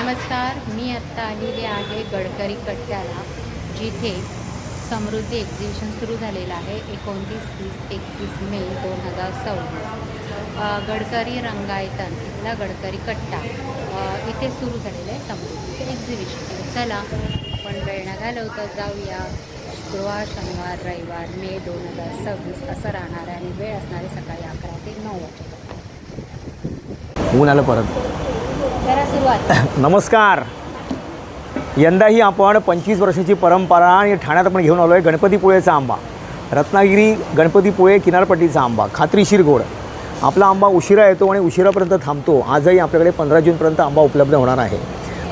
नमस्कार, मी आत्ता आलेले आहे गडकरी कट्ट्याला, जिथे समृद्धी एक्झिबिशन सुरू झालेलं आहे 29-30-31 मे 2024. गडकरी रंगायतन इथला गडकरी कट्टा इथे सुरू झालेलं आहे समृद्धीचं एक्झिबिशन. चला आपण वेळ न घालवता जाऊया. शुक्रवार, शनिवार, रविवार मे 2026 असं राहणार आहे आणि वेळ असणारे सकाळी 11 ते 9 वाजेपर्यंत. ऊन आलं परत. जरा सुरुवात. नमस्कार. यंदाही आपण 25 वर्षाची परंपरा आणि ठाण्यात आपण घेऊन आलो आहे गणपतीपुळेचा आंबा. रत्नागिरी गणपतीपुळे किनारपट्टीचा आंबा, खात्रीशीर गोड. आपला आंबा उशिरा येतो आणि उशिरापर्यंत थांबतो. आजही आपल्याकडे 15 जूनपर्यंत आंबा उपलब्ध होणार आहे.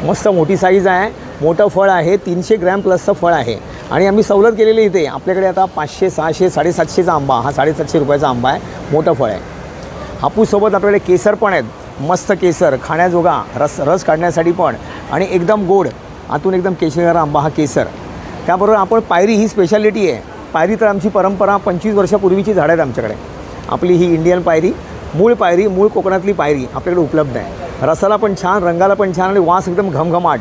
मस्त मोठी साईज आहे, मोठं फळ आहे, 300 ग्रॅम प्लसचं फळ आहे. आणि आम्ही सवलत केलेली इथे आपल्याकडे आता 500, 600, 750चा आंबा, हा 750 रुपयाचा आंबा आहे, मोठं फळ आहे. हापूससोबत आपल्याकडे केसर पण आहेत, मस्त केसर खाण्याजोगा, रस काढण्यासाठी पण, आणि एकदम गोड, आतून एकदम केशर आंबा हा केसर. त्याबरोबर आपण पायरी ही स्पेशालिटी आहे. पायरी तर आमची परंपरा 25 वर्षापूर्वीची झाडं आहेत आमच्याकडे. आपली ही इंडियन पायरी, मूळ कोकणातली पायरी आपल्याकडे उपलब्ध आहे. रसाला पण छान, रंगाला पण छान आणि वास एकदम घमघमाट.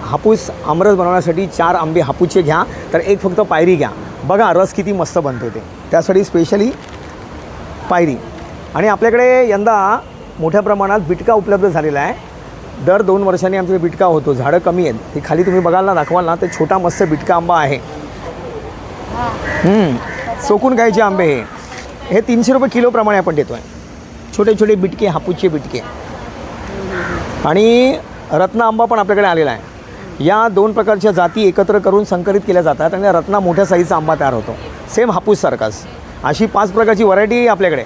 हापूस आमरस बनवण्यासाठी 4 आंबे हापूसचे घ्या, तर एक फक्त पायरी घ्या. बघा रस किती मस्त बनतो ते, त्यासाठी स्पेशली पायरी. आणि आपल्याकडे यंदा मोठ्या प्रमाणात बिटका उपलब्ध झालेला आहे. दर 2 वर्षांनी आमच्याकडे बिटका होतो. झाडं कमी आहेत, ते खाली तुम्ही बघाल ना, दाखवाल ना, ते छोटा मस्त बिटका आंबा आहे. चोकून घ्यायचे आंबे हे 300 रुपये किलोप्रमाणे आपण देतो आहे. छोटे छोटे बिटके, हापूसचे बिटके. आणि रत्न आंबा पण आपल्याकडे आलेला आहे. या 2 प्रकारच्या जाती एकत्र करून संकरित केल्या जातात आणि रत्ना मोठ्या साईजचा आंबा तयार होतो, सेम हापूससारखाच. अशी 5 प्रकारची व्हरायटी आपल्याकडे.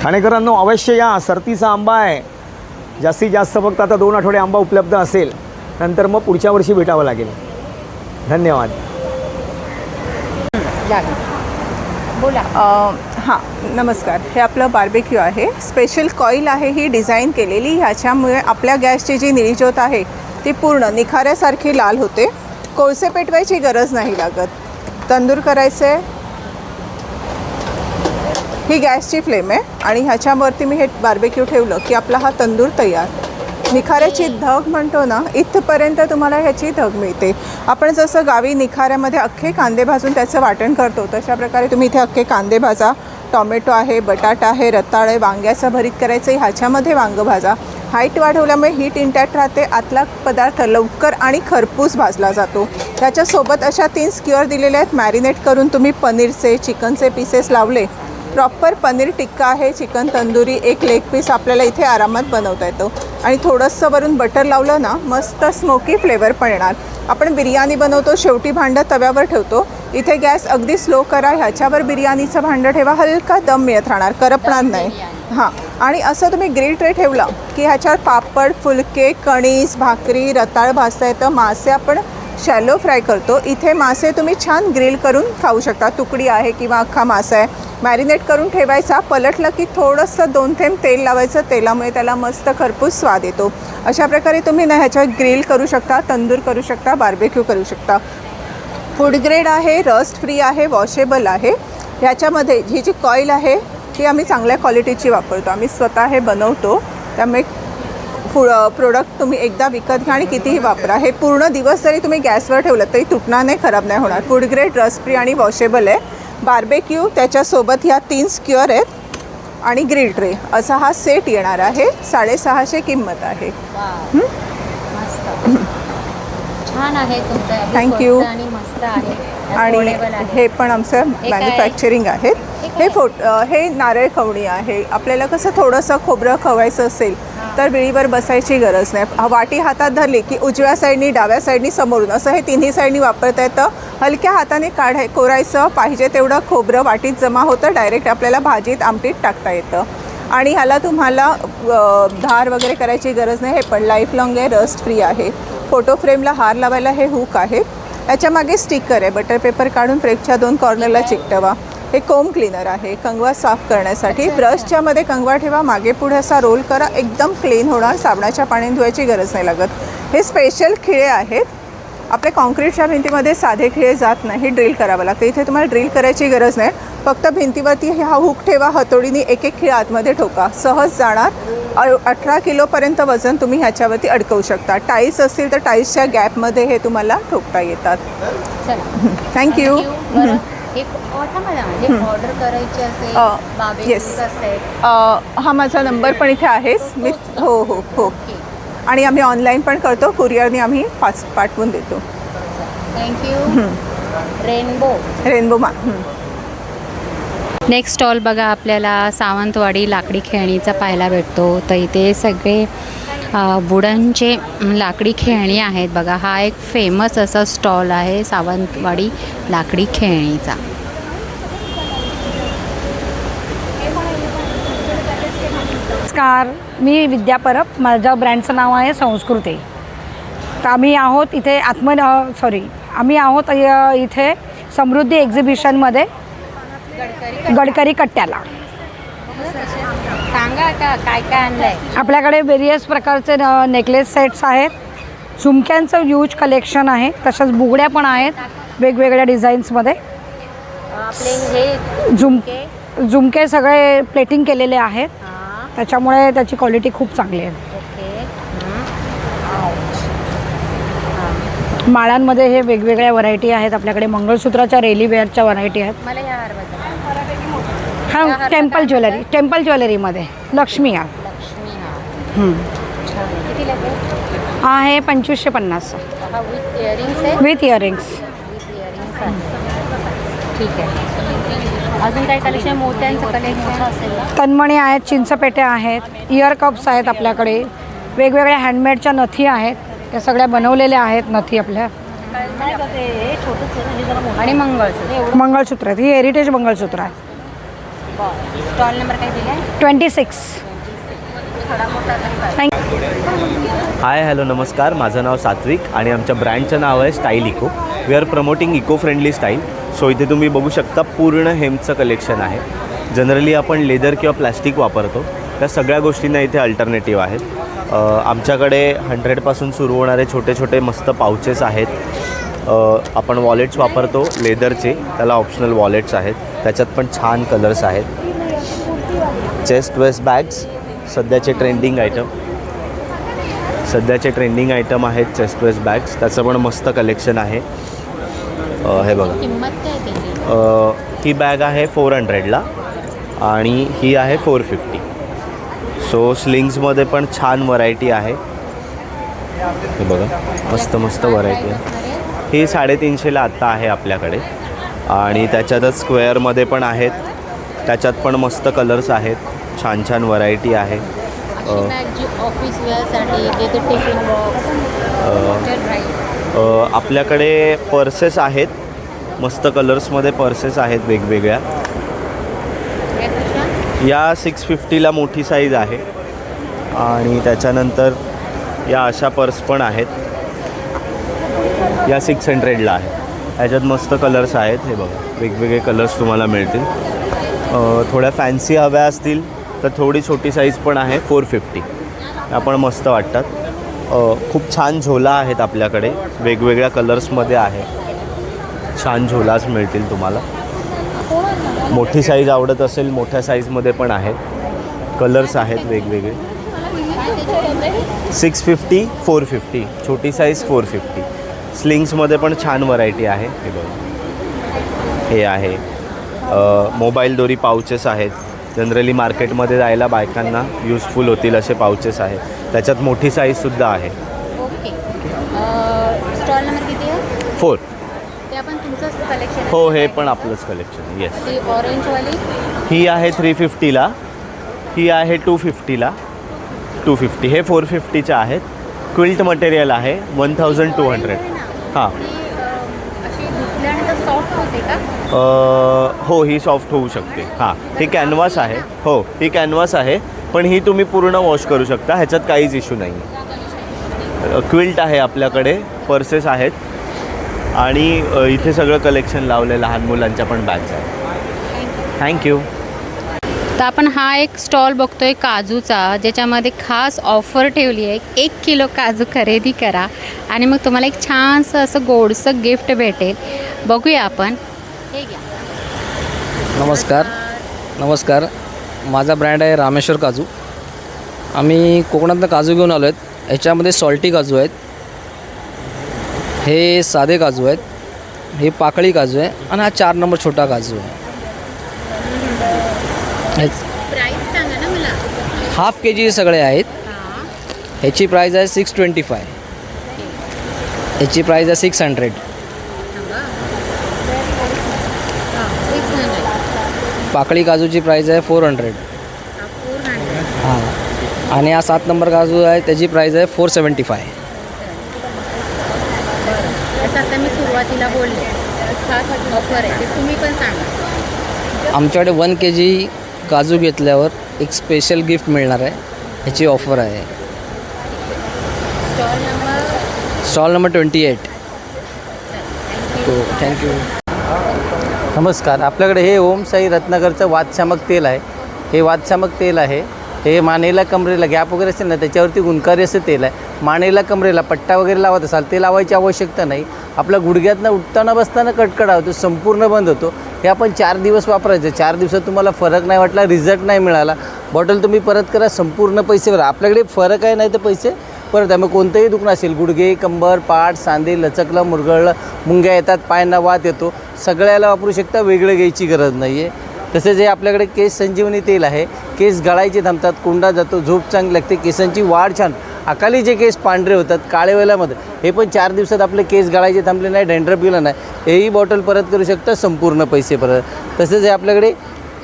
ठाणेकरांनो अवश्य या. सरतीचा आंबा आहे. जास्तीत जास्त फक्त आता 2 आठवडे आंबा उपलब्ध असेल, नंतर मग पुढच्या वर्षी भेटावं लागेल. धन्यवाद. बोला. हां, नमस्कार. हे आपलं बार्बेक्यू आहे. स्पेशल कॉईल आहे ही डिझाईन केलेली. ह्याच्यामुळे आपल्या गॅसची जी निळी ज्योत आहे ती पूर्ण निखाऱ्यासारखी लाल होते. कोळसे पेटवायची गरज नाही लागत. तंदूर करायचे, ही गॅसची फ्लेम आहे आणि ह्याच्यावरती मी हे बार्बेक्यू ठेवलं की आपला हा तंदूर तयार. निखाऱ्याची धग म्हणतो ना, इथपर्यंत तुम्हाला ह्याची धग मिळते. आपण जसं गावी निखाऱ्यामध्ये अख्खे कांदे भाजून त्याचं वाटण करतो, तशा प्रकारे तुम्ही इथे अख्खे कांदे भाजा. टॉमॅटो आहे, बटाटा आहे, रताळ आहे, वांग्याचं भरीत करायचं, ह्याच्यामध्ये वांगं भाजा. हाईट वाढवल्यामुळे हीट इंटॅक्ट राहते. आतला पदार्थ लवकर आणि खरपूस भाजला जातो. त्याच्यासोबत अशा 3 स्क्युअर दिलेले आहेत. मॅरिनेट करून तुम्ही पनीरचे, चिकनचे पीसेस लावले. प्रॉपर पनीर टिक्का आहे, चिकन तंदुरी, 1 लेग पीस आपल्याला इथे आरामात बनवता येतो. आणि थोडंसं वरून बटर लावलं ना, मस्त स्मोकी फ्लेवर पण येणार. आपण बिर्याणी बनवतो, शेवटी भांडं तव्यावर ठेवतो. इथे गॅस अगदी स्लो करा. ह्याच्यावर बिर्याणीचं भांडं ठेवा, हलका दम मिळत राहणार, करपणार नाही. हां, आणि असं तुम्ही ग्रिल ट्रे ठेवला की ह्याच्यावर पापड, फुलके, कणीस, भाकरी, रताळ भाजता येतं. मासे आपण शॅलो फ्राय करतो. इथे मासे तुम्ही छान ग्रिल करून खाऊ शकता. तुकडी आहे किंवा अख्खा मासा आहे, मॅरिनेट करून ठेवायचा. पलटलं की थोडंसं 2 थेंब तेल लावायचं. तेलामुळे त्याला मस्त खरपूस स्वाद येतो. अशा प्रकारे तुम्ही ना ह्याच्यावर ग्रिल करू शकता, तंदूर करू शकता, बार्बेक्यू करू शकता. फूड ग्रेड आहे, रस्ट फ्री आहे, वॉशेबल आहे. ह्याच्यामध्ये ही जी कॉईल आहे ती आम्ही चांगल्या क्वालिटीची वापरतो. आम्ही स्वतः हे बनवतो, त्यामुळे प्रोडक्ट तुम्ही एकदा विकत घ्या आणि कितीही वापरा. हे पूर्ण दिवस जरी तुम्ही गॅसवर ठेवलं तरी तुटणार नाही, खराब नाही होणार. फूड ग्रेड, रस्ट फ्री आणि वॉशेबल आहे. बार्बेक्यू, त्याच्यासोबत ह्या 3 स्क्युअर आहेत आणि ग्रिल ट्रे, असा हा सेट येणार आहे. 650 किंमत आहे. मस्त, छान आहे तुमचं. थँक्यू. आणि मस्त आहे. आणि हे पण आमचं मॅन्युफॅक्चरिंग आहे. हे नारळ खवणी आहे. आपल्याला कसं थोडंसं खोबरं खवायचं असेल तर विळीवर बसायची गरज नाही. वाटी हातात धरली की उजव्या साईडनी, डाव्या साईडनी, समोरून असं हे 3ही साईडनी वापरता येतं. हलक्या हाताने कोरायचं. पाहिजे तेवढं खोबरं वाटीत जमा होतं. डायरेक्ट आपल्याला भाजीत, आमटीत टाकता येतं. आणि ह्याला तुम्हाला धार वगैरे करायची गरज नाही. हे पण लाईफ लॉंग आहे, रस्ट फ्री आहे. फोटो फ्रेमला हार लावायला हे हुक आहे. याच्यामागे स्टिकर आहे. बटर पेपर काढून फ्रेमच्या 2 कॉर्नरला चिकटवा. हे कोम क्लीनर आहे, कंगवा साफ करण्यासाठी. ब्रशच्या मध्ये कंगवा ठेवा, मागे पुढे असा रोल करा, एकदम क्लीन होणार. साबणाच्या पाण्याने धुवायची गरज नाही लागत. हे स्पेशल खिळे आहेत आपल्या कॉन्क्रीटच्या भिंतीमध्ये साधे खिळे जात नाही, ड्रिल करावं लागतं. इथे तुम्हाला ड्रिल करायची गरज नाही, फक्त भिंतीवरती हा हुक ठेवा, हतोडीने एक एक खिळ आतमध्ये ठोका, सहज जाणार. 18 किलोपर्यंत वजन तुम्ही ह्याच्यावरती अडकवू शकता. टाईल्स असतील तर टाईल्सच्या गॅपमध्ये हे तुम्हाला ठोकता येतात. चला थँक्यू. बरं एक म्हणजे ऑर्डर करायची असेल बार्बेक्यूचा सेट, हा माझा नंबर पण इथे आहेच. मी हो हो हो, आणि आम्ही ऑनलाईन पण करतो, कुरिअरने आम्ही पाठवून देतो. थँक्यू. रेनबो नेक्स्ट स्टॉल बघा आपल्याला सावंतवाडी लाकडी खेळणीचा पाहायला भेटतो. तर इथे सगळे वुडनचे लाकडी खेळणी आहेत बघा. हा एक फेमस असा स्टॉल आहे सावंतवाडी लाकडी खेळणीचा. नमस्कार, मी विद्या परब. माझ्या ब्रँडचं नाव आहे संस्कृती. तर आम्ही आहोत इथे आम्ही आहोत इथे समृद्धी एक्झिबिशनमध्ये गडकरी कट्ट्याला. सांगा का काय काय आणलंय. आपल्याकडे वेरियस प्रकारचे नेकलेस सेट्स आहेत, झुमक्यांचं ह्यूज कलेक्शन आहे, तसंच बुगड्या पण आहेत वेगवेगळ्या डिझाईन्समध्ये. आपले हे झुमके सगळे प्लेटिंग केलेले आहेत, त्याच्यामुळे त्याची क्वालिटी खूप चांगली आहे. माळांमध्ये हे वेगवेगळ्या व्हरायटी आहेत आपल्याकडे. मंगळसूत्राच्या रेलीवेअरच्या व्हरायटी आहेत. मला या हारवाचा हां, टेम्पल ज्वेलरीमध्ये लक्ष्मी हार किती लागेल. आहे 2550 विथ इयरिंग्स आहे. With earrings. ठीक आहे. अजून काय कलेक्शन. मोत्यांचं कलेक्शन असेल. तन्मणी आहेत, चिंचपेट्या आहेत, इयर कप्स आहेत आपल्याकडे. वेगवेगळ्या हँडमेडच्या नथी आहेत, त्या सगळ्या बनवलेल्या आहेत नथी आपल्या. आणि मंगळसूत्र आहेत, ही हेरिटेज मंगळसूत्र आहे. स्टॉल नंबर काय दिला आहे. 26. हाय हॅलो नमस्कार, माझं नाव सात्विक आणि आमच्या ब्रँडचं नाव आहे style eco. We are promoting eco friendly style. So इथे तुम्ही बघू शकता पूर्ण हेमचं कलेक्शन आहे. जनरली आपण लेदर किंवा प्लॅस्टिक वापरतो, त्या सगळ्या गोष्टींना इथे अल्टरनेटिव्ह आहेत. आमच्याकडे 100पासून सुरू होणारे छोटे छोटे मस्त पाउचेस आहेत. आपण वॉलेट्स वापरतो लेदरचे, त्याला ऑप्शनल वॉलेट्स आहेत, त्याच्यात पण छान कलर्स आहेत. चेस्ट वेस्ट बॅग्स सध्याचे ट्रेंडिंग आयटम आहेत. चेस्ट वेस्ट बॅग्स, त्याचं पण मस्त कलेक्शन आहे. हे बघा, किंमत काय त्याची. ही बॅग आहे 400ला आणि ही आहे 450. सो स्लिंग्समध्ये पण छान व्हरायटी आहे. हे बघा, मस्त मस्त व्हरायटी आहे. ही 350ला आत्ता आहे आपल्याकडे. आणि त्याच्यातच स्क्वेअरमध्ये पण आहेत, त्याच्यात पण मस्त कलर्स आहेत, छान छान व्हरायटी आहे. ऑफिस वेअरसाठी टिफिन बॉक्स. आपल्याकडे पर्सेस आहेत, मस्त कलर्समध्ये पर्सेस आहेत वेगवेगळ्या. या 650ला मोठी साईज आहे. आणि त्याच्यानंतर या अशा पर्स पण आहेत, या 600ला आहे. ह्याच्यात मस्त कलर्स आहेत. हे बघा, वेगवेगळे कलर्स तुम्हाला मिळतील. थोड्या फॅन्सी हव्या असतील तर थोडी छोटी साईज पण आहे 450. आपण मस्त वाटतात. खूप छान झोला आहेत आपल्याकडे, वेगवेगळ्या कलर्समध्ये आहे. छान झोलाच मिळतील तुम्हाला. मोठी साईज आवडत असेल, मोठ्या साईजमध्ये पण आहेत, कलर्स आहेत वेगवेगळे. 650, 450, छोटी साईज 450. स्लिंग्समध्ये पण छान व्हरायटी आहे. हे बघा, हे आहे. मोबाईल दोरी पाउचेस आहेत. जनरली मार्केटमध्ये जायला बायकांना यूजफुल होतील असे पाउचेस आहेत. त्याच्यात मोठी साईजसुद्धा आहे. ओके. स्टॉल नंबर किती आहे. 4. ते आपण तुमचंच कलेक्शन. हो, हे पण आपलंच कलेक्शन. येस. ती ऑरेंजवाली ही आहे 350ला, ही आहे 250ला. 250 हे 450च्या आहेत. क्विल्ट मटेरियल आहे. 1200. हां. अशी धुतल्यानंतर सॉफ्ट होते का. हो, ही सॉफ्ट होऊ शकते. हां, ही कॅनव्हास आहे. हो, ही कॅनव्हास आहे, पण ही तुम्ही पूर्ण वॉश करू शकता, ह्याच्यात काहीच इश्यू नाही आहे. क्विल्ट आहे आपल्याकडे, पर्सेस आहेत आणि इथे सगळं कलेक्शन लावलं. लहान मुलांच्या पण बॅग्स आहेत. थँक्यू. तर आपण हा एक स्टॉल बघतोय काजूचा, ज्याच्यामध्ये खास ऑफर ठेवली आहे. 1 किलो काजू खरेदी करा आणि मग तुम्हाला एक छानसं असं गोडसं गिफ्ट भेटेल. बघूया आपण. हे घ्या. नमस्कार. माझा ब्रँड आहे रामेश्वर काजू. आम्ही कोकणातनं काजू घेऊन आलो आहेत. ह्याच्यामध्ये सॉल्टी काजू आहेत, हे साधे काजू आहेत, हे पाकळी काजू आहे आणि हा 4 नंबर छोटा काजू आहे. प्राईस सांगा ना मला. हाफ KG सगळे आहेत. ह्याची प्राईज आहे 625. ह्याची प्राईज आहे 600. पाकळी काजूची प्राईज आहे 400. हां, आणि हा 7 नंबर काजू आहे, त्याची प्राईज आहे 475. जसं आता मी सुरुवातीला बोलले खास ऑफर आहे, ते तुम्ही पण सांगा. आमच्याकडे 1 KG काजू घेतल्यावर एक स्पेशल गिफ्ट मिळणार आहे. ह्याची ऑफर आहे. Stall number 28. थँक्यू. नमस्कार. आपल्याकडे हे ओम साई रत्नाकरचं वातशामक तेल आहे. हे वातशामक तेल आहे. हे मानेला कमरेला गॅप वगैरे असेल ना, त्याच्यावरती गुणकारी असं तेल आहे. मानेला कमरेला पट्टा वगैरे लावत असाल, ते लावायची आवश्यकता नाही. आपल्या गुडघ्यातनं उठताना बसताना कटकडा होतो, संपूर्ण बंद होतो. हे आपण 4 दिवस वापरायचं. 4 दिवसात तुम्हाला फरक नाही वाटला, रिझल्ट नाही मिळाला, बॉटल तुम्ही परत करा, संपूर्ण पैसे भरा. आपल्याकडे फरक आहे नाही तर पैसे परत आहे. मग कोणतंही दुखणं असेल, गुडघे, कंबर, पाठ, सांधे लचकलं, मुरगळलं, मुंग्या येतात, पायांना वात येतो, सगळ्याला वापरू शकता, वेगळं घ्यायची गरज नाही आहे. तसेच हे आपल्याकडे केस संजीवनी तेल आहे. केस गळायचे थांबतात, कोंडा जातो, झोप चांगली लागते, केसांची वाढ छान. अकाली जे केस पांढरे होतात काळे वेलामध्ये, हे पण 4 दिवसात आपले केस गळायचे थांबले नाही, डॅन्ड्रफ गेला नाही, हेही बॉटल परत करू शकता, संपूर्ण पैसे परत. तसेच हे आपल्याकडे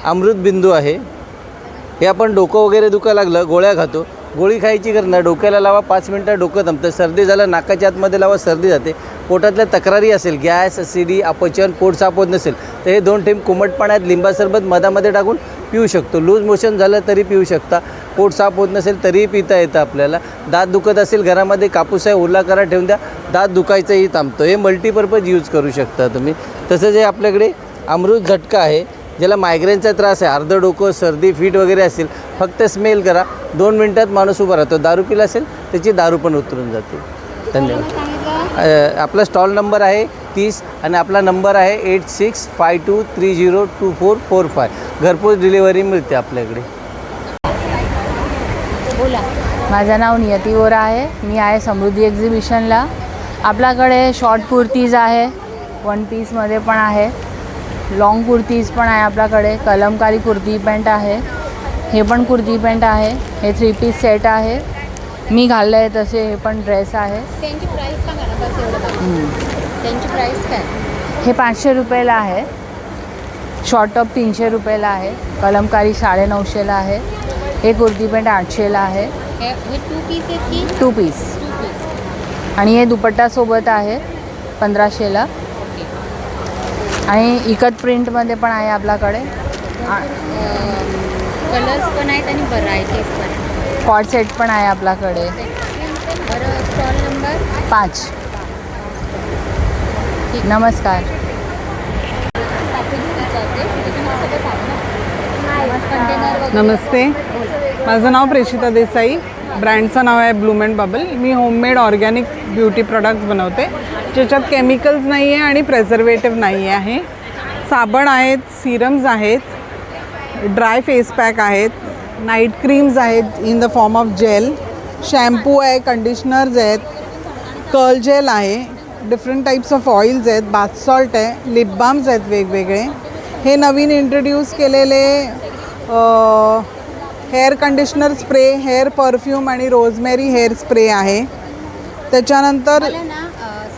अमृत बिंदू आहे. हे आपण डोकं वगैरे दुखायला लागलं, गोळ्या खातो, गोळी खायची गरज नाही, डोक्याला लावा, 5 मिनटं डोकं थांबतं. सर्दी झालं, नाकाच्या आतमध्ये लावा, सर्दी जाते. पोटातल्या तक्रारी असेल, गॅस, ॲसिडी, अपचन, पोट साफ होत नसेल तर हे 2 थेंब कोमट पाण्यात लिंबा सरबत मधामध्ये टाकून पिऊ शकतो. लूज मोशन झालं तरी पिऊ शकता. पोट साफ होत नसेल तरीही पिता येतं आपल्याला. दात दुखत असेल, घरामध्ये कापूस आहे, ओला करा ठेवून द्या, दात दुखायचंही थांबतं. हे मल्टीपर्पज यूज करू शकता तुम्ही. तसंच हे आपल्याकडे अमृत झटका आहे. ज्याला मायग्रेनचा त्रास आहे, अर्धं डोकं, सर्दी, फीट वगैरे असेल, फक्त स्मेल करा, 2 मिनटात माणूस उभा राहतो. दारू पिला असेल त्याची दारू पण उतरून जाते. धन्यवाद. आपला स्टॉल नंबर आहे 30 आणि आपला नंबर आहे 8652302445. घरपोच डिलिव्हरी मिळते आपल्याकडे. बोला. माझं नाव नियती वोरा आहे. मी आहे समृद्धी एक्झिबिशनला. आपल्याकडे शॉर्ट कुर्तीज आहे, 1 पीसमध्ये पण आहे, लॉंग कुर्तीज पण आहे आपल्याकडे, कलमकारी कुर्ती पॅन्ट आहे, हे पण कुर्ती पॅन्ट आहे, हे 3 पीस सेट आहे. मी घालले आहे तसे हे पण ड्रेस आहे. त्यांची प्राईस सांगा ना, बस एवढं. त्यांची प्राईस काय? हे 500 रुपयाला आहे. शॉर्ट टॉप 300 रुपयाला आहे. कलमकारी 950ला आहे. हे कुर्ती पॅन्ट 800ला आहे. हे 2 पीस आहेत की 2 पीस. आणि हे दुपट्टासोबत आहे 1500ला. आणि इकत प्रिंटमध्ये पण आहे आपल्याकडे. कलर्स पण आहेत आणि व्हरायटीज पण आहेत. कॉड सेट पण आहे आपल्याकडे. बरं, स्टॉल नंबर 5. नमस्कार. नमस्ते. माझं नाव प्रेषिता देसाई. ब्रँडचं नाव आहे Bloom and bubble. Me homemade organic beauty products बनवते, ज्याच्यात केमिकल्स नाही आहे आणि प्रेझर्वेटिव्ह नाही आहे. साबण आहेत, सिरम्स आहेत, ड्राय फेस पॅक आहेत, नाईट क्रीम्स आहेत in the form of gel, shampoo आहे, कंडिशनर्स आहेत, कर्ल जेल आहे, डिफरंट टाईप्स ऑफ ऑइल्स आहेत, बाथ सॉल्ट आहे, लिप बाम्स आहेत वेगवेगळे. हे नवीन इंट्रोड्यूस केलेले hair conditioner spray, hair perfume आणि रोजमेरी हेअर स्प्रे आहे. त्याच्यानंतर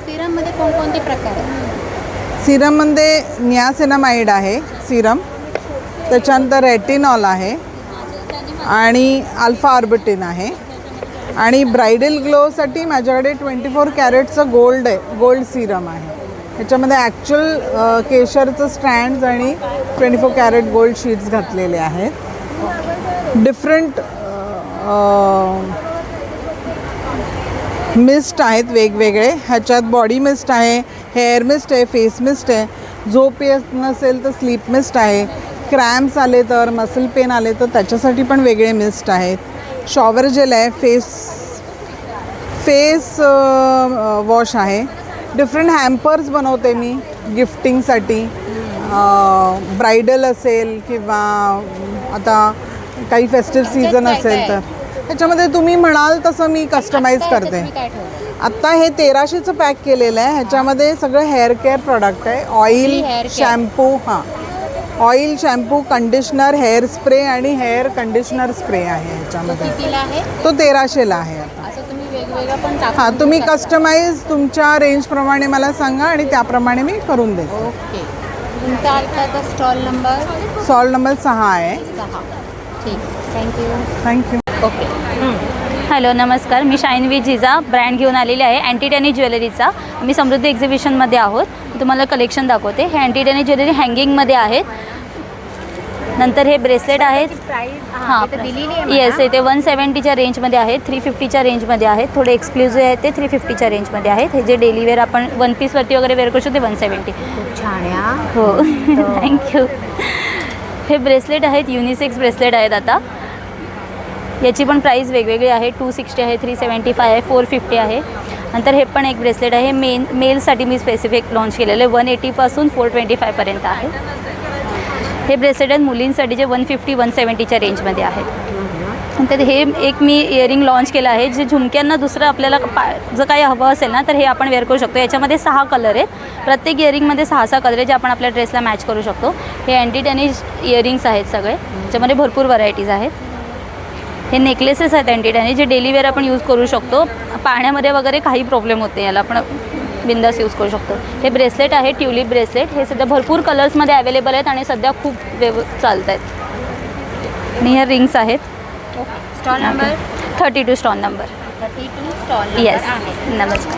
सिरममध्ये कोणकोणते प्रकार आहेत? सिरममध्ये नियासिनामाइड आहे सिरम, त्याच्यानंतर रेटिनॉल आहे आणि अल्फा ऑर्बिटिन आहे. आणि ब्रायडल ग्लोसाठी माझ्याकडे 24 कॅरेटचं गोल्ड सिरम आहे. ह्याच्यामध्ये ॲक्च्युअल केशरचं स्ट्रँड्स आणि 24 कॅरेट गोल्ड शीट्स घातलेले आहेत. डिफरंट मिस्ट आहेत वेगवेगळे. ह्याच्यात बॉडी मिस्ट आहे, हेअर मिस्ट आहे, फेस मिस्ट आहे, झोप येत नसेल तर स्लीप मिस्ट आहे, क्रॅम्प्स आले तर, मसल पेन आले तर त्याच्यासाठी पण वेगळे मिस्ट आहेत. शॉवर जेल आहे, फेस वॉश आहे. डिफरंट हॅम्पर्स बनवते मी गिफ्टिंगसाठी, ब्रायडल असेल किंवा आता काही फेस्टिव्ह सीझन असेल तर ह्याच्यामध्ये तुम्ही म्हणाल तसं मी कस्टमाइज करते. काय ठेवलं? आत्ता हे 1300चं पॅक केलेलं आहे. ह्याच्यामध्ये सगळं हेअर केअर प्रोडक्ट आहे. Oil, shampoo, oil, shampoo, conditioner, hair spray आणि हेअर कंडिशनर स्प्रे आहे ह्याच्यामध्ये. कितीला आहे? तो 1300ला आहे आता. असं तुम्ही वेगवेगळं पण टाकू हां, तुम्ही कस्टमाइज तुमच्या रेंजप्रमाणे मला सांगा आणि त्याप्रमाणे मी करून देते. ओके. तुमचा आत्ताचा स्टॉल नंबर स्टॉल नंबर 6 आहे. 6. ठीक, थँक्यू. थँक्यू. ओके. हॅलो नमस्कार, मी शायनवी जिजा ब्रँड घेऊन आलेली आहे अँटीटॅनी ज्वेलरीचा. मी समृद्धी एक्झिबिशनमध्ये आहोत. मी तुम्हाला कलेक्शन दाखवते. हे अँटीटॅनी ज्वेलरी हँगिंगमध्ये आहेत. नंतर हे ब्रेसलेट आहेत. हां, येस, ते 170च्या रेंजमध्ये आहेत, 350च्या रेंजमध्ये आहेत. थोडे एक्सक्लुझिव्ह आहेत ते 350च्या रेंजमध्ये आहेत. हे जे डेली वेअर आपण वन पीसवरती वगैरे वेअर करू शकतो ते 170. खूप छान आहे. हो थँक्यू. हे ब्रेसलेट आहेत, युनिसेक्स ब्रेसलेट आहेत. आता याची पण प्राईस वेगवेगळी आहे. 260 आहे, 375 आहे, 450 आहे. नंतर हे पण एक ब्रेसलेट आहे. मेलसाठी मी स्पेसिफिक लॉन्च केलेलं आहे. 180पासून 425पर्यंत आहे. हे ब्रेसलेट आहेत मुलींसाठी जे 150, 170च्या रेंजमध्ये आहेत. नंतर हे एक मी इयरिंग लॉन्च केलं आहे जे झुमक्यांना दुसरं आपल्याला जर काही हवं असेल ना तर हे आपण वेअर करू शकतो. याच्यामध्ये 6 कलर आहेत. प्रत्येक इयरिंगमध्ये 6 कलर आहेत जे आपण आपल्या ड्रेसला मॅच करू शकतो. हे अँटीटॅनी इयरिंग्स आहेत सगळे, ज्यामध्ये भरपूर व्हरायटीज आहेत. हे नेकलेसेस आहेत अँटीटॅनी जे डेली वेअर आपण यूज करू शकतो. पाण्यामध्ये वगैरे काही प्रॉब्लेम होत नाही, याला आपण बिंदास यूज करू शकतो. हे ब्रेसलेट आहे ट्युलिप ब्रेसलेट. हे सध्या भरपूर कलर्समध्ये अवेलेबल आहेत आणि सध्या खूप चालत आहेत. आणि ह्या रिंग्स आहेत. Stall number 32 stall number. 32 stall. Yes, नमस्कार.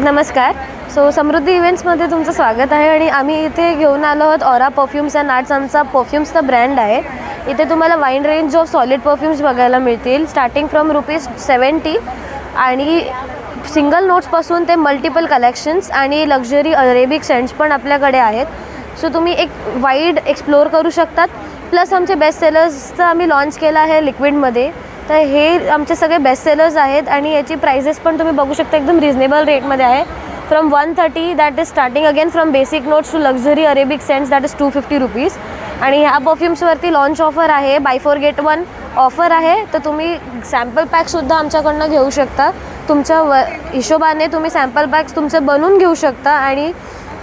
नमस्कार. सो समृद्धी इव्हेंट्समध्ये तुमचं स्वागत आहे आणि आम्ही इथे घेऊन आलो आहोत ऑरा परफ्युम्स अँड आर्ट्स. आमचा परफ्युम्सचा ब्रँड आहे. इथे तुम्हाला wine range of solid perfumes बघायला मिळतील स्टार्टिंग फ्रॉम ₹70 आणि सिंगल नोट्सपासून ते मल्टिपल कलेक्शन्स आणि लक्झरी अरेबिक सेंट्स पण आपल्याकडे आहेत. सो तुम्ही एक वाईड एक्सप्लोअर करू शकतात. प्लस आमचे बेस्ट सेलर्सचं आम्ही लॉन्च केलं आहे लिक्विडमध्ये. तर हे आमचे सगळे बेस्ट सेलर्स आहेत आणि याची प्राइसेस पण तुम्ही बघू शकता एकदम रिजनेबल रेटमध्ये आहे. From 130 that is starting again from basic notes to luxury Arabic scents that is ₹250. आणि ह्या परफ्युम्सवरती लॉन्च ऑफर आहे, बाय 4 गेट 1 ऑफर आहे. तर तुम्ही सॅम्पल पॅकसुद्धा आमच्याकडनं घेऊ शकता. तुमच्या हिशोबाने तुम्ही सॅम्पल पॅक्स तुमचे बनवून घेऊ शकता आणि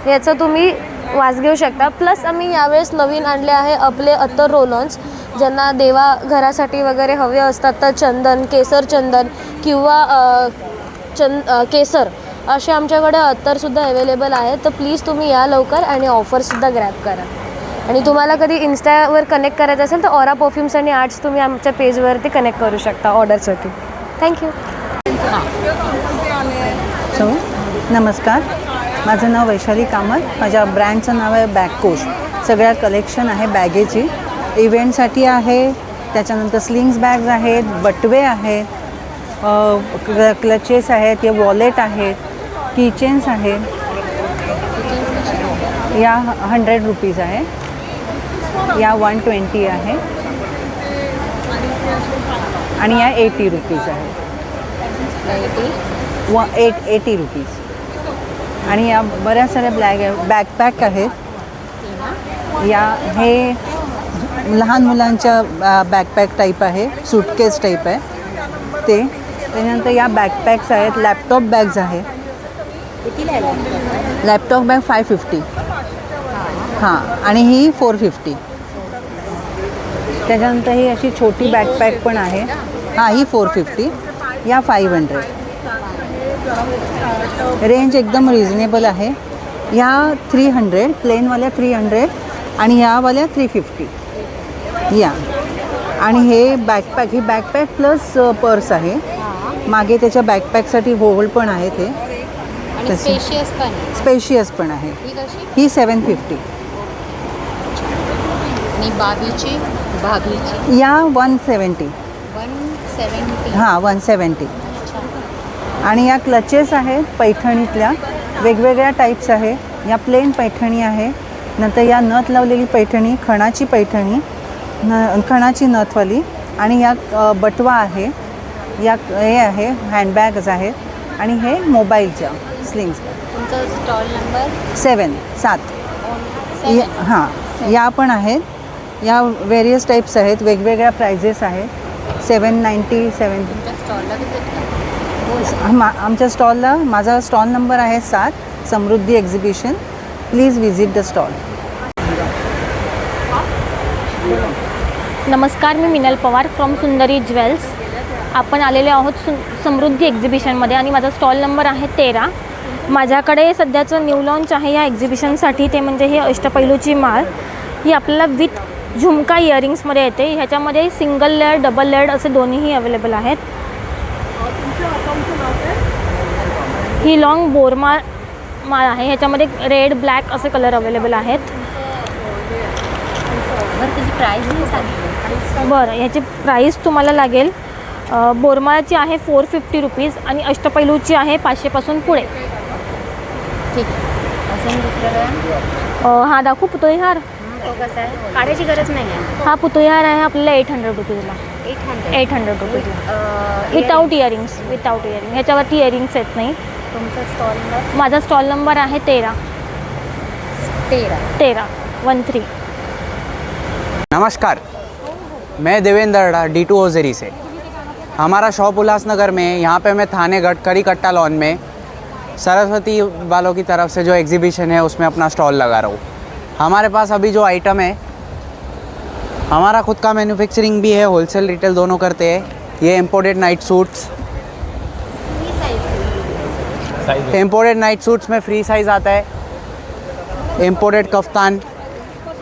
याचं तुम्ही वास घेऊ शकता. प्लस आम्ही यावेळेस नवीन आणले आहे आपले अत्तर रोलॉन्स. ज्यांना देवा घरासाठी वगैरे हवे असतात तर चंदन, केसर चंदन किंवा केसर असे आमच्याकडे अत्तरसुद्धा अवेलेबल आहेत. तर प्लीज तुम्ही या लवकर आणि ऑफरसुद्धा ग्रॅब करा. आणि तुम्हाला कधी इन्स्टावर कनेक्ट करायचं असेल तर ऑरा परफ्युम्स आणि आर्ट्स तुम्ही आमच्या पेजवरती कनेक्ट करू शकता ऑर्डरसाठी. थँक्यू. सो नमस्कार, माझं नाव वैशाली कामत. माझ्या ब्रँडचं नाव आहे बॅगकोश. सगळ्या कलेक्शन आहे बॅगेची, इव्हेंटसाठी आहे. त्याच्यानंतर स्लिंग्स बॅग्स आहेत, बटवे आहेत, क्लचेस आहेत, हे वॉलेट आहेत, कीचेन्स आहेत. या ₹100 आहे, या 120 आहे आणि या ₹80 आहे. ₹80 आणि या बऱ्याच साऱ्या बॅकपॅक आहेत. या हे लहान मुलांच्या बॅकपॅक टाईप आहे, सूटकेस टाईप आहे ते. त्याच्यानंतर या बॅकपॅक्स आहेत, लॅपटॉप बॅग्स आहे. लॅपटॉप बॅग 550 हां आणि ही 450. त्याच्यानंतर ही अशी छोटी बॅकपॅक पण आहे. हां, ही 450, या 500. रेंज एकदम रिजनेबल आहे. ह्या 300 प्लेनवाल्या 300 आणि ह्यावाल्या 350 या. आणि हे बॅकपॅक, ही बॅकपॅक प्लस पर्स आहे. मागे त्याच्या बॅकपॅकसाठी होल पण आहे ते. स्पेशियस पण आहे. ही 750. आणि भाभीची या 170. हां, 170. आणि या क्लचेस आहेत पैठणीतल्या, वेगवेगळ्या टाईप्स आहे. या प्लेन पैठणी आहे, नंतर या नथ लावलेली पैठणी, खणाची पैठणी, खणाची नथवाली, आणि या बटवा आहे, या हे आहे हँडबॅग्स आहेत, आणि हे मोबाईलच्या स्लिंग्स. तुमचा स्टॉल नंबर 7. हां, या पण आहेत. या व्हेरियस टाईप्स आहेत, वेगवेगळ्या प्राइजेस आहेत. 797. स्टॉलला आमच्या स्टॉलला माझा स्टॉल नंबर आहे 7, Samruddhi exhibition. Please visit the stall. नमस्कार, मी मिनल पवार फ्रॉम सुंदरी ज्वेल्स. आपण आलेले आहोत समृद्धी एक्झिबिशनमध्ये आणि माझा स्टॉल नंबर आहे 13. माझ्याकडे सध्याचं न्यू लॉन्च आहे या एक्झिबिशनसाठी, ते म्हणजे हे अष्टपैलूची माळ. ही आपल्याला विथ झुमका इयरिंग्समध्ये येते. ह्याच्यामध्ये सिंगल लेअर, डबल लेअर असे दोन्हीही अवेलेबल आहेत. ही लॉंग बोरमाळ माळ आहे. ह्याच्यामध्ये रेड, ब्लॅक असे कलर अवेलेबल आहेत. त्याची प्राईस नाही सांगितली. बरं, ह्याची प्राईस तुम्हाला लागेल, बोरमाळाची आहे 450 रुपीज आणि अष्टपैलूची आहे 500पासून पुढे. ठीक आहे. असं दुसरं हा दाखवू पुतळी हार. तो कसा आहे? काढायची गरज नाही आहे. हा पुतळी हार आहे आपल्याला 800 रुपीजला. 800 रुपीजला विदाउट इयरिंग्स. ह्याच्यावरती इयरिंग्स येत नाही. तुमचा स्टॉल नंबर? माझा स्टॉल नंबर है 13. 13 नमस्कार, मैं देवेंद्र अड़ा D2 ओजेरी से. हमारा शॉप उल्लासनगर में है. यहाँ पे मैं थाने गडकरी कट्टा लॉन में सरस्वती वालों की तरफ से जो एग्जीबिशन है उसमें अपना स्टॉल लगा रहा हूँ. हमारे पास अभी जो आइटम है, हमारा खुद का मैन्युफैक्चरिंग भी है, होलसेल रिटेल दोनों करते हैं. ये imported Knight suits, imported Knight suits में फ्री साइज़ आता है. इम्पोर्टेड कफ्तान,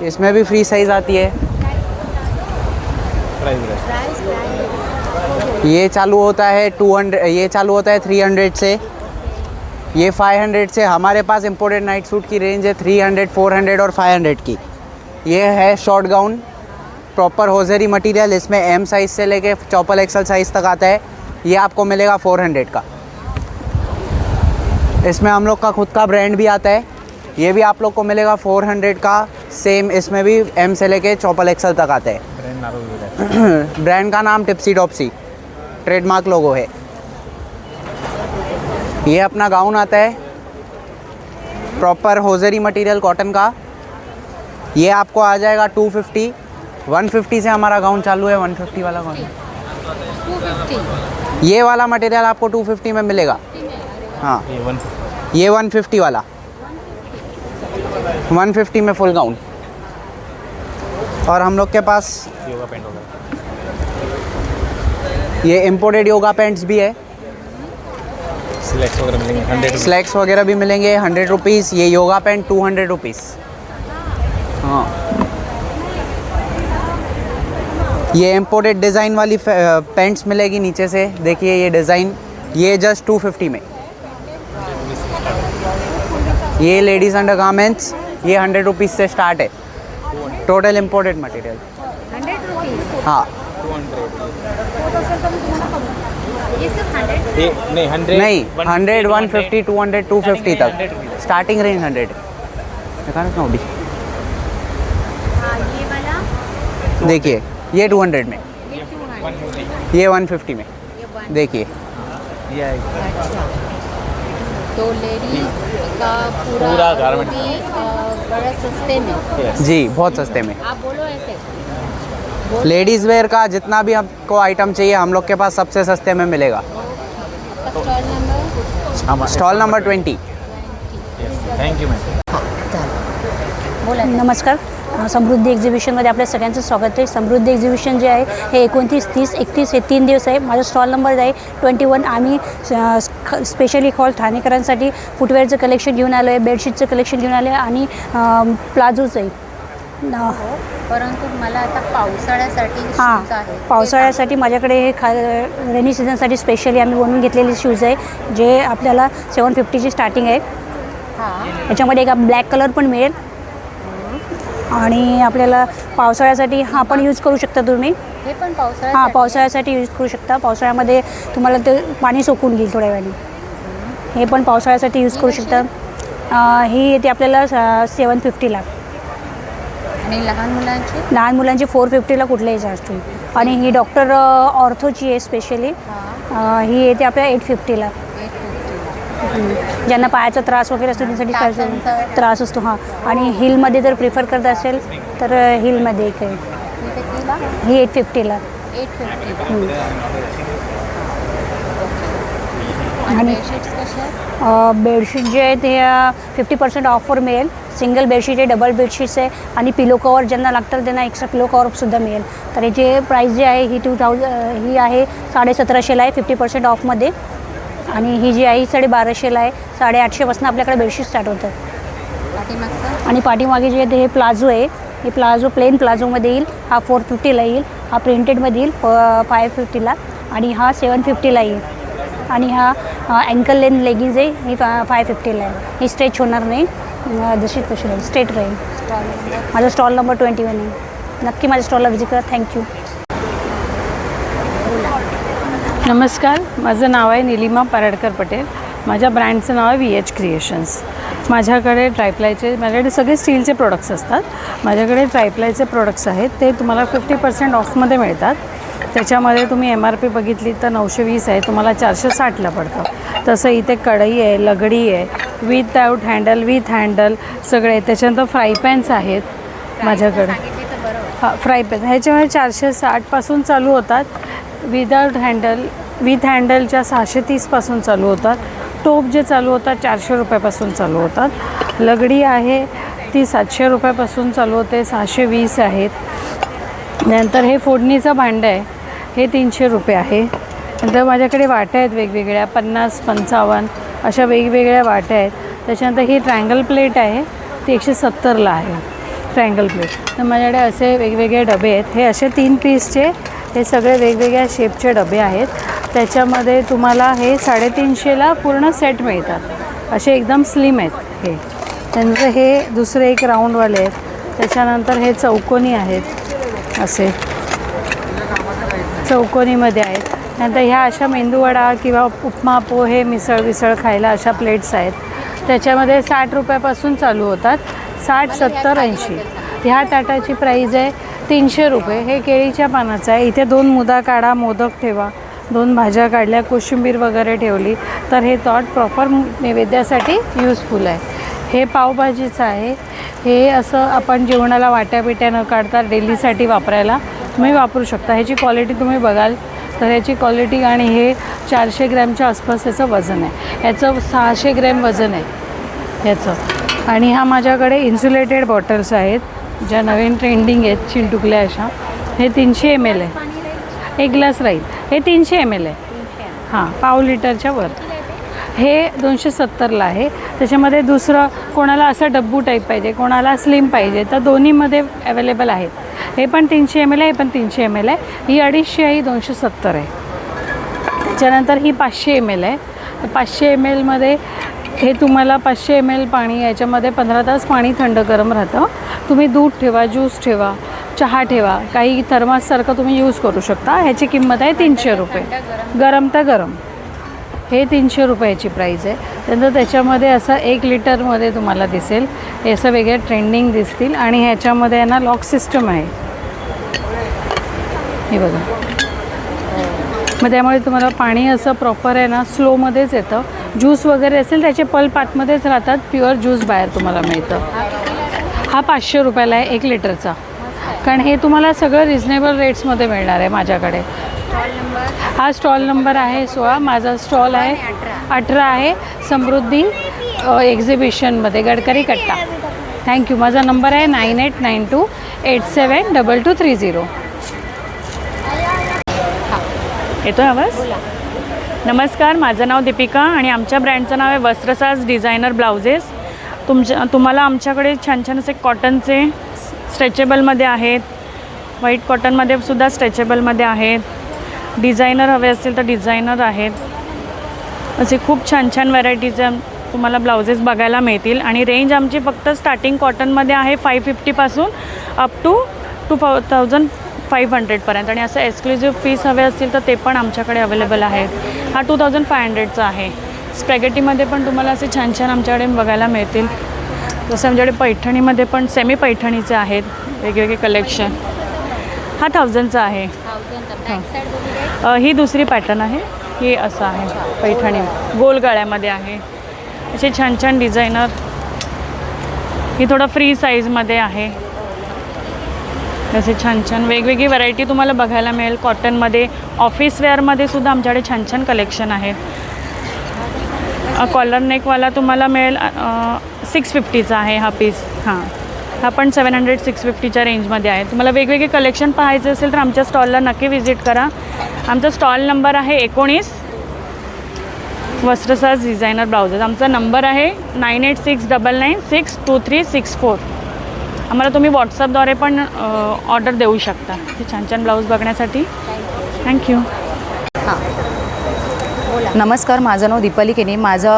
इसमें भी फ्री साइज़ आती है. ये चालू होता है 200, ये चालू होता है 300 से, ये 500 से. हमारे पास इम्पोर्टेड नाइट सूट की रेंज है 300, 400 और 500 की. ये है short gown, proper hosiery material. इसमें M साइज़ से लेके XXL साइज़ तक आता है. ये आपको मिलेगा 400 का. इसमें हम लोग का खुद का ब्रांड भी आता है. ये भी आप लोग को मिलेगा 400 का. सेम इसमें भी M से लेके XXL तक आता है. ब्रांड का नाम टिप्सी डॉप्सी, ट्रेडमार्क लोगो है. ये अपना गाउन आता है प्रॉपर होजरी मटेरियल कॉटन का. ये आपको आ जाएगा 250. 150 से हमारा गाउन चालू है. 150 वाला गाउन, 250. ये वाला मटेरियल आपको 250 में मिलेगा. हाँ, ये 150 वाला, 150 में फुल गाउन. और हम लोग के पास योगा पैंट होगा. ये इम्पोर्टेड योगा पैंट्स भी है. स्लैक्स वगैरह मिलेंगे 100. स्लैक्स वगैरह भी मिलेंगे 100 रुपीज़. ये योगा पैंट 200 रुपीज़. हाँ, ये इम्पोर्टेड डिज़ाइन वाली पैंट्स मिलेगी नीचे से. देखिए ये डिज़ाइन, ये जस्ट 250 में. ये लेडीज़ अंडर गारमेंट्स, ये 100 रुपीज़ से स्टार्ट है. Total imported material. 100 रुपीज़? हाँ. ये सब 100? नहीं 100, 150, 200, 250 तक स्टार्टिंग रेंज 100. हाँ, ये वाला देखिए ये 200 में, ये 200, ये 150 में. देखिए अच्छा. तो लेडीज का पूरा गारमेंट भी बड़ा सस्ते में. जी, बहुत सस्ते में. आप बोलो ऐसे. लेडीज़ वेयर का जितना भी आपको आइटम चाहिए हम लोग के पास सबसे सस्ते में मिलेगा. Stall number 20. Thank you ma'am. बोला. नमस्कार, समृद्धी एक्झिबिशनमध्ये आपल्या सगळ्यांचं स्वागत आहे. समृद्धी एक्झिबिशन जे आहे हे 29, 30, 31 हे 3 दिवस आहे. माझा स्टॉल नंबर आहे 21. आम्ही स्पेशली कॉल ठाणेकरांसाठी फुटवेअरचं कलेक्शन घेऊन आलो आहे, बेडशीटचं कलेक्शन घेऊन आलो आहे आणि प्लाझोचं आहे. परंतु मला आता पावसाळ्यासाठी हां, शूज आहे. पावसाळ्यासाठी माझ्याकडे हे रेनी सीझनसाठी स्पेशली आम्ही बनवून घेतलेले शूज आहे, जे आपल्याला 750ची स्टार्टिंग आहे. हां, याच्यामध्ये एक ब्लॅक कलर पण मिळेल आणि आपल्याला पावसाळ्यासाठी हा पण यूज करू शकता तुम्ही. हे पण हां, पावसाळ्यासाठी यूज करू शकता. पावसाळ्यामध्ये तुम्हाला ते पाणी सोकून घेईल थोड्या वेळाने. हे पण पावसाळ्यासाठी यूज करू शकता. ही येते आपल्याला 750ला. आणि लहान मुलांची लहान मुलांची 450ला कुठलेही चार्ज तुम्ही. आणि ही डॉक्टर ऑर्थोची आहे स्पेशली. ही येते आपल्या 850ला. ज्यांना पायाचा त्रास वगैरे असतो त्यांच्यासाठी पायाचा त्रास असतो. हां, आणि हिलमध्ये जर प्रिफर करत असेल तर हिलमध्ये एक आहे, ही 850ला. 850. आणि बेडशीट जे आहे ते 50% ऑफर मिळेल. सिंगल बेडशीट आहे, डबल बेडशीट्स आहे आणि पिलो कवर ज्यांना लागतं त्यांना एक्स्ट्रा पिलो कवरसुद्धा मिळेल. तर याची प्राईस जी आहे ही 2000 आहे 1750ला आहे 50% ऑफमध्ये. आणि ही जी आहे ही 1250ला आहे. 850पासून आपल्याकडे बेडशीट स्टार्ट होतात. आणि पाठीमागे जे आहे हे प्लाझो आहे. हे प्लाझो प्लेन प्लाझोमध्ये येईल. हा 450ला येईल. हा प्रिंटेडमध्ये येईल 550ला. आणि हा 750ला येईल. आणि हा अँकल लेन लेगिन्स आहे, ही 550ला आहे. ही स्ट्रेच होणार नाही, जशी तशी राहील, स्ट्रेट राहील. माझा स्टॉल नंबर 21 आहे. नक्की माझ्या स्टॉलला व्हिजिट करा. थँक्यू. नमस्कार, माझं नाव आहे निलिमा पराडकर पटेल. माझ्या ब्रँडचं नाव आहे VH क्रिएशन्स. माझ्याकडे माझ्याकडे सगळे स्टीलचे प्रोडक्ट्स असतात. माझ्याकडे ट्रायप्लायचे प्रोडक्ट्स आहेत, ते तुम्हाला 50% ऑफमध्ये मिळतात. त्याच्यामध्ये तुम्ही MRP बघितली तर 920 आहे, तुम्हाला 460ला पडतं. तसं इथे कढई आहे, लगडी आहे, विदाऊट हँडल, विथ हँडल सगळे. त्याच्यानंतर फ्राय पॅन्स आहेत माझ्याकडे. हां, फ्राय पॅन ह्याच्यामध्ये 460पासून चालू होतात. विदाऊट हँडल, विथ हँडलच्या 630पासून चालू होतात. टोप जे चालू होतात 400 रुपयापासून चालू होतात. लगडी आहे ती 700 रुपयापासून चालू होते, 620 आहेत. नंतर हे फोडणीचं भांडं आहे, हे 300 रुपये आहे. नंतर माझ्याकडे वाट्या आहेत वेगवेगळ्या, 50, 55 अशा वेगवेगळ्या वाट्या आहेत. त्याच्यानंतर ही ट्रायंगल प्लेट आहे, ती 170ला आहे ट्रायंगल प्लेट. तर माझ्याकडे असे वेगवेगळे डबे आहेत. हे असे 3 पीसचे हे सगळे वेगवेगळ्या शेपचे डबे आहेत. त्याच्यामध्ये तुम्हाला हे 350ला पूर्ण सेट मिळतात. असे एकदम स्लिम आहेत हे. त्यानंतर हे दुसरे एक राऊंडवाले आहेत. त्याच्यानंतर हे चौकोनी आहेत, असे चौकोनीमध्ये आहेत. नंतर ह्या अशा मेंदूवडा किंवा उपमा, पोहे, मिसळ खायला अशा प्लेट्स आहेत. त्याच्यामध्ये 60 रुपयापासून चालू होतात, 60, 70, 80. ह्या ताटाची प्राईज आहे 300 रुपये. हे केळीच्या पानाचं आहे. इथे 2 मुदा काढा, मोदक ठेवा, 2 भाज्या काढल्या, कोशिंबीर वगैरे ठेवली तर हे ताट प्रॉपर नैवेद्यासाठी यूजफुल आहे. हे पावभाजीचं आहे. हे असं आपण जेवणाला वाट्या बिट्या न काढता डेलीसाठी वापरायला तुम्ही वापरू शकता. ह्याची क्वालिटी तुम्ही बघाल तर ह्याची क्वालिटी, आणि हे 400 ग्रॅमच्या आसपास याचं वजन आहे. ह्याचं 600 ग्रॅम वजन आहे ह्याचं. आणि ह्या माझ्याकडे इन्सुलेटेड बॉटल्स आहेत, ज्या नवीन ट्रेंडिंग आहेत चिंटुकल्या अशा. हे 300 ml आहे, एक ग्लास राहील. हे 300 ml आहे. हां, पाव लिटरच्या वर. हे 270ला आहे. त्याच्यामध्ये दुसरं कोणाला असं डब्बू टाईप पाहिजे, कोणाला स्लिम पाहिजे, तर दोन्हीमध्ये अवेलेबल आहेत. हे पण 300 ml आहे, हे पण 300 ml आहे. ही 250 आहे, ही 270 आहे. त्याच्यानंतर ही 500 ml आहे. 500 mlमध्ये हे तुम्हाला 500 ml पाणी, याच्यामध्ये 15 तास पाणी थंड गरम राहतं. तुम्ही दूध ठेवा, ज्यूस ठेवा, चहा ठेवा, काही थर्माससारखं तुम्ही यूज करू शकता. ह्याची किंमत आहे 300 रुपये. गरम तर गरम. हे 300 रुपयाची प्राईज आहे. त्यानंतर त्याच्यामध्ये असं 1 लिटरमध्ये तुम्हाला दिसेल, हे असं वेगळे ट्रेंडिंग दिसतील. आणि ह्याच्यामध्ये आहे ना लॉक सिस्टम आहे, हे बघा. मग त्यामुळे तुम्हाला पाणी असं प्रॉपर आहे ना स्लोमध्येच येतं. ज्यूस वगैरे असेल त्याचे पल्प आतमध्येच राहतात, प्युअर ज्यूस बाहेर तुम्हाला मिळतं. हा 500 रुपयाला आहे 1 लिटरचा. कारण हे तुम्हाला सगळं रिजनेबल रेट्समध्ये मिळणार आहे माझ्याकडे. हा स्टॉल नंबर आहे 16. माझा स्टॉल आहे 18 आहे, समृद्धी एक्झिबिशनमध्ये, गडकरी कट्टा. थँक्यू. माझा नंबर आहे 9892872230. येतो आवाज? नमस्कार, माझं नाव दीपिका आणि आमच्या ब्रँडचं नाव आहे वस्त्रसाज डिझायनर ब्लाउजेस. तुम्हाला आमच्याकडे छान छान असे कॉटनचे स्ट्रेचेबलमध्ये आहेत, व्हाईट कॉटनमध्ये सुद्धा स्ट्रेचेबलमध्ये आहेत. डिझायनर हवे असतील तर डिझायनर आहेत. असे खूप छान छान व्हरायटीचे तुम्हाला ब्लाउजेस बघायला मिळतील. आणि रेंज आमची फक्त स्टार्टिंग कॉटनमध्ये आहे 550पासून अप टू 2500पर्यंत. आणि असं एक्सक्लुझिव्ह पीस हवे असतील तर ते पण आमच्याकडे अवेलेबल आहेत. हा 2500चा आहे. स्पॅगेटीमध्ये पण तुम्हाला असे छान छान आमच्याकडे बघायला मिळतील. जसं आमच्याकडे पैठणीमध्ये पण सेमी पैठणीचे आहेत. वेगवेगळे कलेक्शन. हा 1000चा आहे. 1000 बॅक साईड वगैरे ही दुसरी पॅटर्न आहे. ही असं आहे पैठणी गोल गळ्यामध्ये आहे. असे छान छान डिझायनर. ही थोडं फ्री साईजमध्ये आहे. असे छान छान वेगवेगळी व्हरायटी तुम्हाला बघायला मिळेल. कॉटनमध्ये ऑफिस वेअरमध्ये सुद्धा आमच्याकडे छान छान कलेक्शन आहेत. कॉलर नेकवाला तुम्हाला मिळेल 650चा आहे हा पीस. हां, हा पण 700 650च्या रेंजमध्ये आहे. तुम्हाला वेगवेगळे कलेक्शन पाहायचे असेल तर आमच्या स्टॉलला नक्की व्हिजिट करा. आमचा स्टॉल नंबर आहे 19 वस्त्रसाज डिझायनर ब्लाउजेस. आमचा नंबर आहे 9869962364. आम्हाला तुम्ही व्हॉट्सअपद्वारे पण ऑर्डर देऊ शकता ते छान छान ब्लाऊज बघण्यासाठी. थँक्यू. नमस्कार, माझं नाव दीपाली केनी. माझा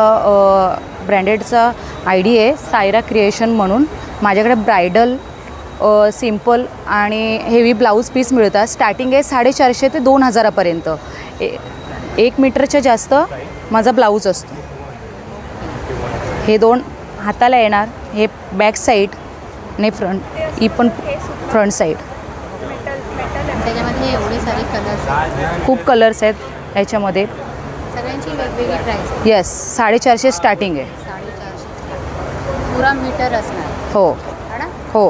ब्रँडेडचा आय डी आहे सायरा क्रिएशन म्हणून. माझ्याकडे ब्रायडल, सिम्पल आणि हेवी ब्लाऊज पीस मिळतात. स्टार्टिंग आहे 450 ते 2000पर्यंत. 1 मीटरच्या जास्त माझा ब्लाऊज असतो. हे 2 हाताला येणार. हे बॅक साईड आणि फ्रंट, ही पण फ्रंट साईड. त्याच्यामध्ये एवढे सारे कलर्स आहेत. खूप कलर्स आहेत याच्यामध्ये. सगळ्यांची वेगवेगळी प्राईस. येस, 450 स्टार्टिंग आहे. 450 पुरा मीटर असणार. हो है ना? हो.